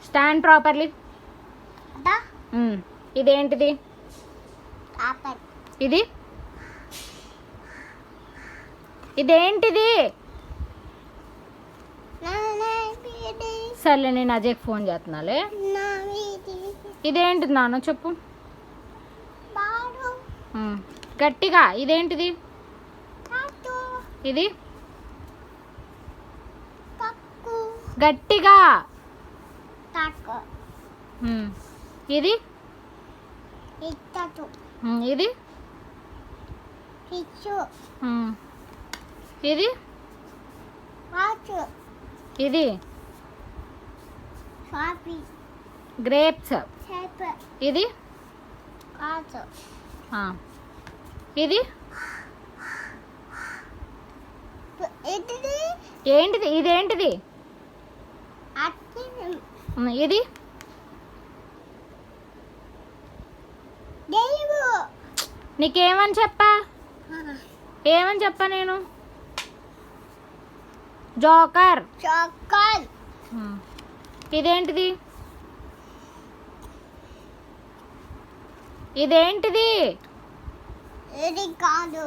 Stand properly. దా ఇదేంటిది? Upper. ఇది ఇదేంటిది? సర్లే, నేను అజయ్కి ఫోన్ చేస్తున్నాలే. ఇదేంటిది నాన్న చెప్పు గట్టిగా. ఇదేంటిది? ఇది గట్టిగా. ఇది ఇది ఇది ఇది గ్రేప్స్. ఇది ఇది ఏంటిది? ఇదేంటిది? ఇది నీకేమని చెప్పా? ఏమని చెప్పా నేను? జోకర్. ఇదేంటిది? ఇది కాదు.